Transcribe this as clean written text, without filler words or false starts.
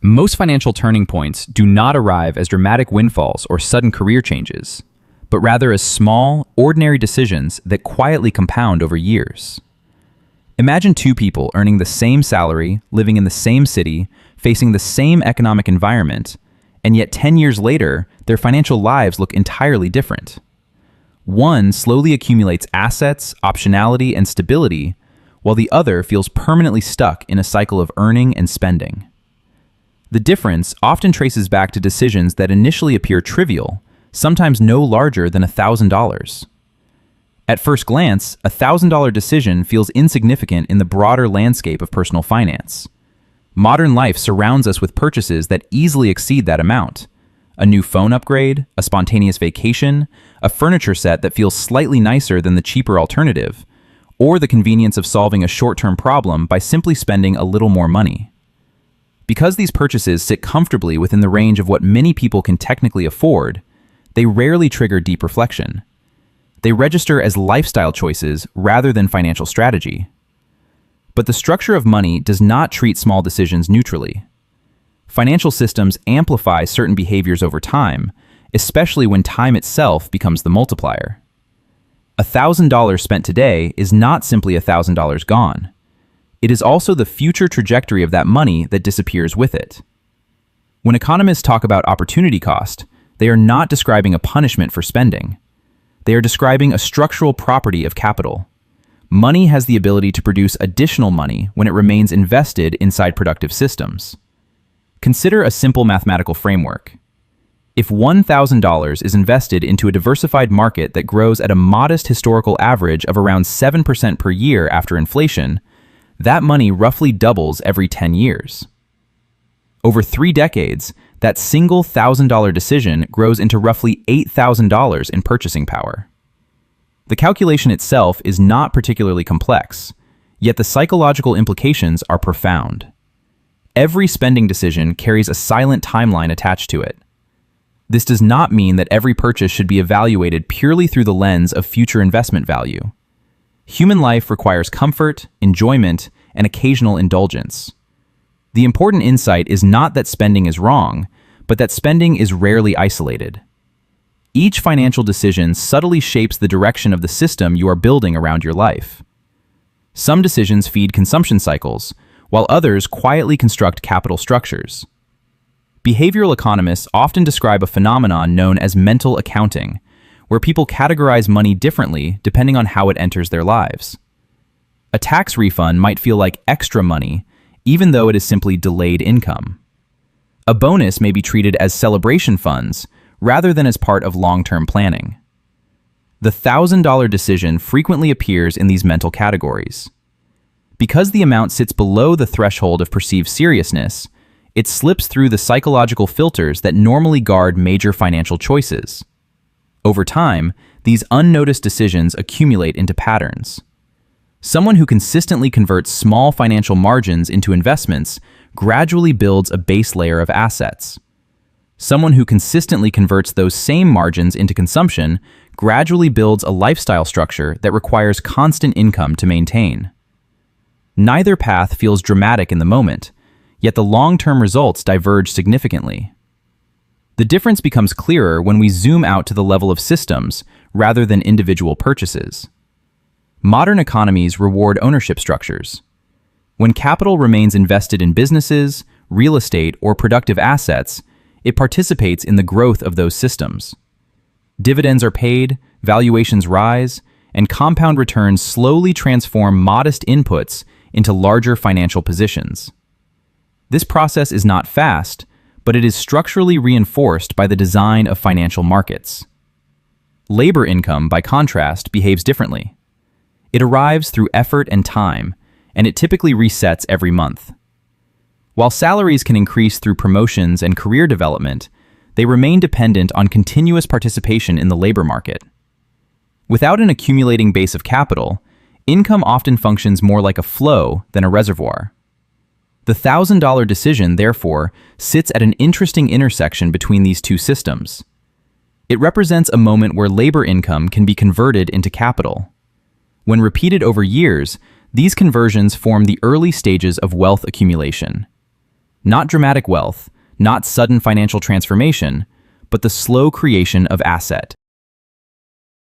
Most financial turning points do not arrive as dramatic windfalls or sudden career changes, but rather as small, ordinary decisions that quietly compound over years. Imagine two people earning the same salary, living in the same city, facing the same economic environment, and yet 10 years later, their financial lives look entirely different. One slowly accumulates assets, optionality, and stability, while the other feels permanently stuck in a cycle of earning and spending. The difference often traces back to decisions that initially appear trivial, sometimes no larger than $1,000. At first glance, a $1,000 decision feels insignificant in the broader landscape of personal finance. Modern life surrounds us with purchases that easily exceed that amount. A new phone upgrade, a spontaneous vacation, a furniture set that feels slightly nicer than the cheaper alternative, or the convenience of solving a short-term problem by simply spending a little more money. Because these purchases sit comfortably within the range of what many people can technically afford, they rarely trigger deep reflection. They register as lifestyle choices rather than financial strategy. But the structure of money does not treat small decisions neutrally. Financial systems amplify certain behaviors over time, especially when time itself becomes the multiplier. $1,000 spent today is not simply $1,000 gone. It is also the future trajectory of that money that disappears with it. When economists talk about opportunity cost, they are not describing a punishment for spending. They are describing a structural property of capital. Money has the ability to produce additional money when it remains invested inside productive systems. Consider a simple mathematical framework. If $1,000 is invested into a diversified market that grows at a modest historical average of around 7% per year after inflation, that money roughly doubles every 10 years. Over 3 decades, that single $1,000 decision grows into roughly $8,000 in purchasing power. The calculation itself is not particularly complex, yet the psychological implications are profound. Every spending decision carries a silent timeline attached to it. This does not mean that every purchase should be evaluated purely through the lens of future investment value. Human life requires comfort, enjoyment, and occasional indulgence. The important insight is not that spending is wrong, but that spending is rarely isolated. Each financial decision subtly shapes the direction of the system you are building around your life. Some decisions feed consumption cycles, while others quietly construct capital structures. Behavioral economists often describe a phenomenon known as mental accounting, where people categorize money differently depending on how it enters their lives. A tax refund might feel like extra money, even though it is simply delayed income. A bonus may be treated as celebration funds rather than as part of long-term planning. The $1,000 decision frequently appears in these mental categories. Because the amount sits below the threshold of perceived seriousness, it slips through the psychological filters that normally guard major financial choices. Over time, these unnoticed decisions accumulate into patterns. Someone who consistently converts small financial margins into investments gradually builds a base layer of assets. Someone who consistently converts those same margins into consumption gradually builds a lifestyle structure that requires constant income to maintain. Neither path feels dramatic in the moment, yet the long-term results diverge significantly. The difference becomes clearer when we zoom out to the level of systems rather than individual purchases. Modern economies reward ownership structures. When capital remains invested in businesses, real estate, or productive assets, it participates in the growth of those systems. Dividends are paid, valuations rise, and compound returns slowly transform modest inputs into larger financial positions. This process is not fast, but it is structurally reinforced by the design of financial markets. Labor income, by contrast, behaves differently. It arrives through effort and time, and it typically resets every month. While salaries can increase through promotions and career development, they remain dependent on continuous participation in the labor market. Without an accumulating base of capital, income often functions more like a flow than a reservoir. The $1,000 decision, therefore, sits at an interesting intersection between these two systems. It represents a moment where labor income can be converted into capital. When repeated over years, these conversions form the early stages of wealth accumulation. Not dramatic wealth, not sudden financial transformation, but the slow creation of asset.